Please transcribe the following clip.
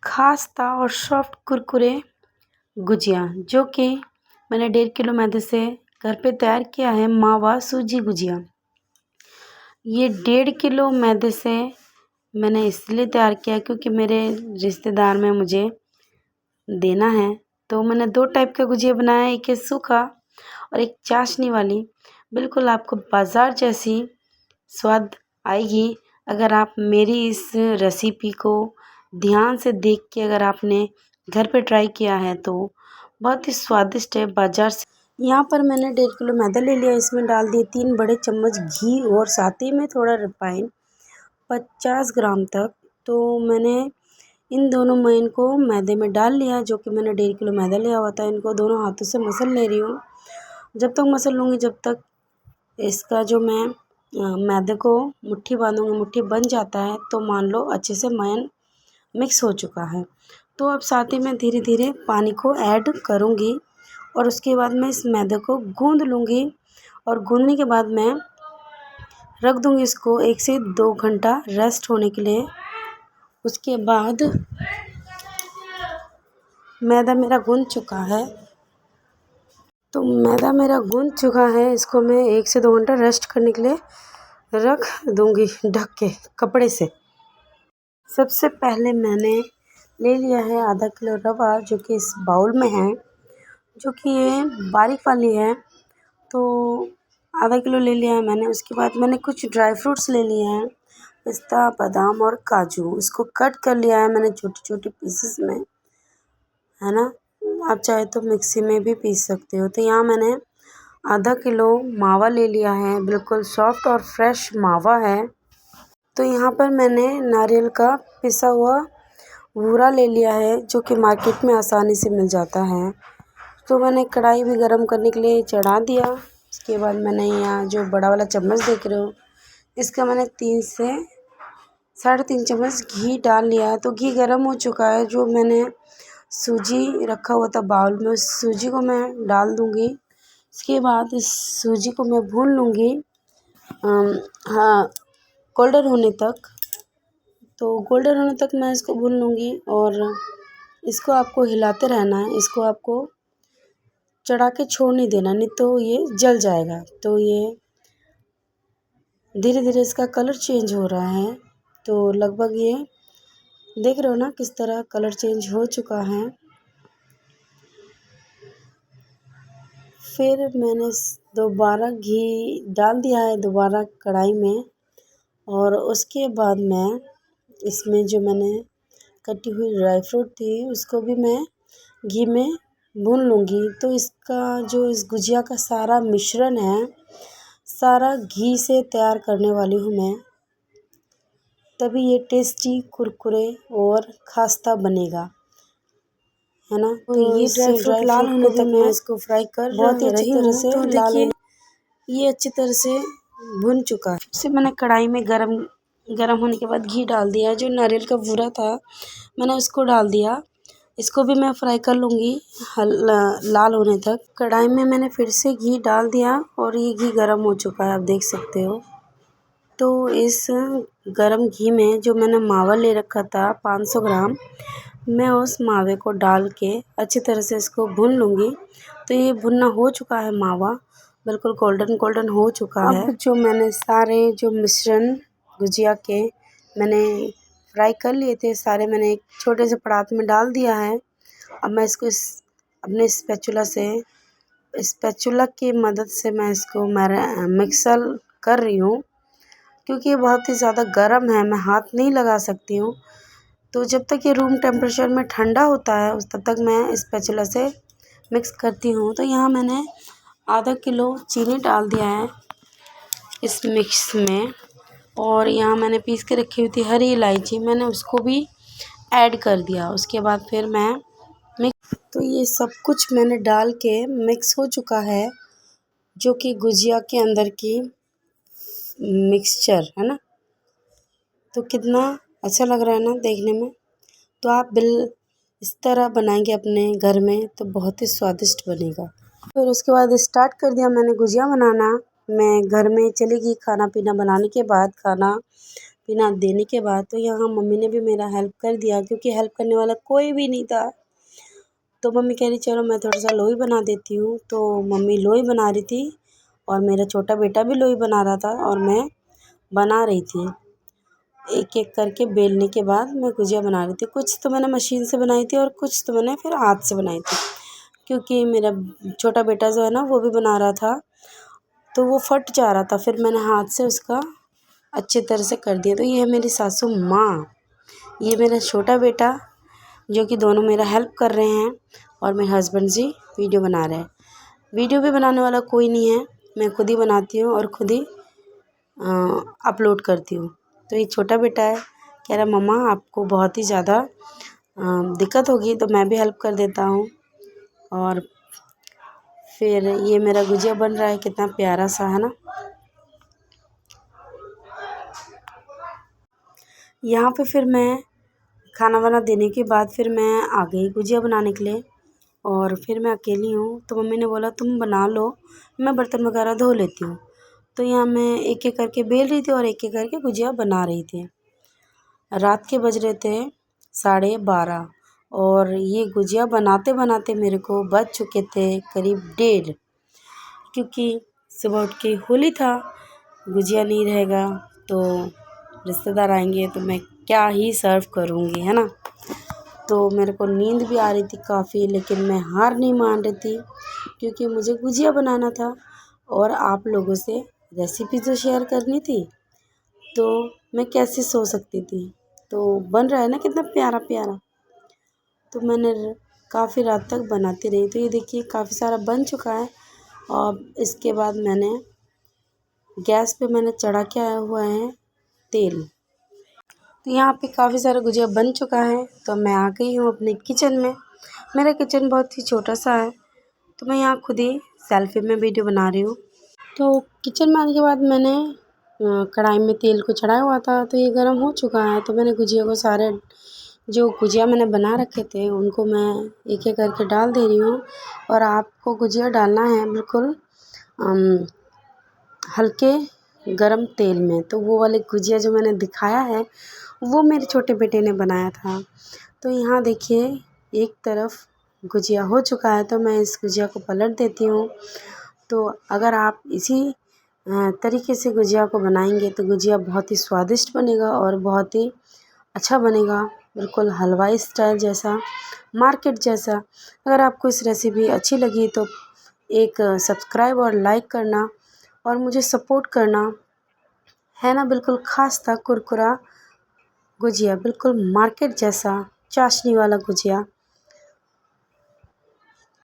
खास्ता और सॉफ्ट कुरकुरे गुजिया, जो कि मैंने 1.5 किलो मैदे से घर पे तैयार किया है। मावा सूजी गुजिया, ये 1.5 किलो मैदे से मैंने इसलिए तैयार किया क्योंकि मेरे रिश्तेदार में मुझे देना है। तो मैंने 2 टाइप का गुजिया बनाया, एक है सूखा और एक चाशनी वाली। बिल्कुल आपको बाज़ार जैसी स्वाद आएगी अगर आप मेरी इस रेसिपी को ध्यान से देख के अगर आपने घर पे ट्राई किया है तो बहुत ही स्वादिष्ट है बाज़ार से। यहाँ पर मैंने 1.5 किलो मैदा ले लिया, इसमें डाल दिए 3 बड़े चम्मच घी और साथ ही में थोड़ा रिफाइन 50 ग्राम तक। तो मैंने इन दोनों मेन को मैदे में डाल लिया, जो कि मैंने 1.5 किलो मैदा लिया हुआ था। इनको दोनों हाथों से मसल ले रही हूँ। जब तक मसल लूँगी, जब तक इसका जो मैं मैदे को मुट्ठी बांधूँगी, मुट्ठी बन जाता है तो मान लो अच्छे से मैन मिक्स हो चुका है। तो अब साथ ही मैं धीरे धीरे पानी को ऐड करूँगी और उसके बाद मैं इस मैदे को गूँध लूँगी और गूँधने के बाद मैं रख दूँगी इसको 1 से 2 घंटा रेस्ट होने के लिए। उसके बाद मैदा मेरा गूँध चुका है, तो मैदा मेरा गूँध चुका है, इसको मैं 1 से 2 घंटा रेस्ट करने के लिए रख दूँगी ढक के कपड़े से। सबसे पहले मैंने ले लिया है आधा किलो रवा, जो कि इस बाउल में है, जो कि ये बारीक वाली है। तो आधा किलो ले लिया है मैंने। उसके बाद मैंने कुछ ड्राई फ्रूट्स ले लिए हैं, पिस्ता, बादाम और काजू। इसको कट कर लिया है मैंने छोटी छोटी पीसेस में, है ना। आप चाहे तो मिक्सी में भी पीस सकते हो। तो यहाँ मैंने आधा किलो मावा ले लिया है, बिल्कुल सॉफ्ट और फ्रेश मावा है। तो यहाँ पर मैंने नारियल का पिसा हुआ बूरा ले लिया है, जो कि मार्केट में आसानी से मिल जाता है। तो मैंने कढ़ाई भी गरम करने के लिए चढ़ा दिया। उसके बाद मैंने यहाँ जो बड़ा वाला चम्मच देख रहे हो, इसका मैंने 3 से 3.5 चम्मच घी डाल लिया है। तो घी गर्म हो चुका है। जो मैंने सूजी रखा हुआ था बाउल में, उस सूजी को मैं डाल दूँगी। उसके बाद इस सूजी को मैं भून लूँगी हाँ, गोल्डन होने तक। तो गोल्डन होने तक मैं इसको भून लूँगी और इसको आपको हिलाते रहना है। इसको आपको चढ़ा के छोड़ नहीं देना, नहीं तो ये जल जाएगा। तो ये धीरे धीरे इसका कलर चेंज हो रहा है। तो लगभग ये देख रहे हो ना किस तरह कलर चेंज हो चुका है। फिर मैंने दोबारा घी डाल दिया है दोबारा कढ़ाई में, और उसके बाद मैं इसमें जो मैंने कटी हुई ड्राई फ्रूट थी उसको भी मैं घी में भून लूँगी। तो इसका जो इस गुजिया का सारा मिश्रण है, सारा घी से तैयार करने वाली हूँ मैं, तभी ये टेस्टी कुरकुरे और खास्ता बनेगा, है ना। तो ये ड्राई फ्रूट लाल होने तक मैं इसको फ्राई कर बहुत ही अच्छी तरह से लाल होने, ये अच्छी तरह से भुन चुका है। फिर से मैंने कढ़ाई में गरम होने के बाद घी डाल दिया। जो नारियल का बूरा था मैंने उसको डाल दिया। इसको भी मैं फ्राई कर लूँगी लाल होने तक। कढ़ाई में मैंने फिर से घी डाल दिया और ये घी गर्म हो चुका है, आप देख सकते हो। तो इस गरम घी में जो मैंने मावा ले रखा था 500 ग्राम, मैं उस मावे को डाल के अच्छी तरह से इसको भून लूँगी। तो ये भुनना हो चुका है, मावा बिल्कुल गोल्डन गोल्डन हो चुका है। अब जो मैंने सारे जो मिश्रण गुजिया के मैंने फ्राई कर लिए थे, सारे मैंने एक छोटे से परात में डाल दिया है। अब मैं इसको अपने स्पैचुला की मदद से मैं इसको मिक्सर कर रही हूँ, क्योंकि ये बहुत ही ज़्यादा गर्म है, मैं हाथ नहीं लगा सकती हूँ। तो जब तक ये रूम टेम्परेचर में ठंडा होता है तब तक मैं स्पैचुला से मिक्स करती हूँ। तो यहाँ मैंने आधा किलो चीनी डाल दिया है इस मिक्स में, और यहाँ मैंने पीस के रखी हुई थी हरी इलायची, मैंने उसको भी ऐड कर दिया। उसके बाद फिर मैं तो ये सब कुछ मैंने डाल के मिक्स हो चुका है, जो कि गुजिया के अंदर की मिक्सचर है ना। तो कितना अच्छा लग रहा है ना देखने में। तो आप इस तरह बनाएंगे अपने घर में तो बहुत ही स्वादिष्ट बनेगा। फिर उसके बाद स्टार्ट कर दिया मैंने गुजिया बनाना। मैं घर में चली गई खाना पीना बनाने के बाद, खाना बिना देने के बाद। तो यहाँ मम्मी ने भी मेरा हेल्प कर दिया, क्योंकि हेल्प करने वाला कोई भी नहीं था। तो मम्मी कह रही चलो मैं थोड़ा सा लोई बना देती हूँ। तो मम्मी लोई बना रही थी और मेरा छोटा बेटा भी लोई बना रहा था और मैं बना रही थी। एक एक करके बेलने के बाद मैं गुजिया बना रही थी। कुछ तो मैंने मशीन से बनाई थी और कुछ तो मैंने फिर हाथ से बनाई थी, क्योंकि मेरा छोटा बेटा जो है ना वो भी बना रहा था, तो वो फट जा रहा था। फिर मैंने हाथ से उसका अच्छी तरह से कर दिया। तो ये है मेरी सासू माँ, ये मेरा छोटा बेटा, जो कि दोनों मेरा हेल्प कर रहे हैं, और मेरे हस्बैंड जी वीडियो बना रहे हैं। वीडियो भी बनाने वाला कोई नहीं है, मैं खुद ही बनाती हूँ और खुद ही अपलोड करती हूँ। तो ये छोटा बेटा है, कह रहा मम्मा आपको बहुत ही ज़्यादा दिक्कत होगी तो मैं भी हेल्प कर देता हूँ। और फिर ये मेरा गुजिया बन रहा है, कितना प्यारा सा है ना। यहाँ पे फिर मैं खाना वाना देने के बाद फिर मैं आ गई गुजिया बनाने के लिए, और फिर मैं अकेली हूँ। तो मम्मी ने बोला तुम बना लो, मैं बर्तन वगैरह धो लेती हूँ। तो यहाँ मैं एक एक करके बेल रही थी और एक एक करके गुजिया बना रही थी। रात के बज रहे थे 12:30, और ये गुजिया बनाते बनाते मेरे को बज चुके थे करीब 1:30, क्योंकि सुबह उठ के होली था, गुजिया नहीं रहेगा तो रिश्तेदार आएंगे तो मैं क्या ही सर्व करूँगी, है ना। तो मेरे को नींद भी आ रही थी काफ़ी, लेकिन मैं हार नहीं मान रही थी, क्योंकि मुझे गुजिया बनाना था और आप लोगों से रेसिपी तो शेयर करनी थी। तो मैं कैसे सो सकती थी। तो बन रहा है ना कितना प्यारा प्यारा। तो मैंने काफ़ी रात तक बनाती रही। तो ये देखिए काफ़ी सारा बन चुका है, और इसके बाद मैंने गैस पे मैंने चढ़ा के आया हुआ है तेल। तो यहाँ पे काफ़ी सारा गुजिया बन चुका है। तो मैं आ गई हूँ अपने किचन में। मेरा किचन बहुत ही छोटा सा है, तो मैं यहाँ खुद ही सेल्फी में वीडियो बना रही हूँ। तो किचन में आने के बाद मैंने कढ़ाई में तेल को चढ़ाया हुआ था, तो ये गर्म हो चुका है। तो मैंने गुजिया को सारे जो गुजिया मैंने बना रखे थे उनको मैं एक एक करके डाल दे रही हूँ। और आपको गुजिया डालना है बिल्कुल हल्के गरम तेल में। तो वो वाले गुजिया जो मैंने दिखाया है वो मेरे छोटे बेटे ने बनाया था। तो यहाँ देखिए एक तरफ गुजिया हो चुका है, तो मैं इस गुजिया को पलट देती हूँ। तो अगर आप इसी तरीके से गुजिया को बनाएंगे तो गुजिया बहुत ही स्वादिष्ट बनेगा और बहुत ही अच्छा बनेगा, बिल्कुल हलवाई स्टाइल जैसा, मार्केट जैसा। अगर आपको इस रेसिपी अच्छी लगी तो एक सब्सक्राइब और लाइक करना और मुझे सपोर्ट करना, है ना। बिल्कुल खास्ता कुरकुरा गुजिया, बिल्कुल मार्केट जैसा चाशनी वाला गुजिया।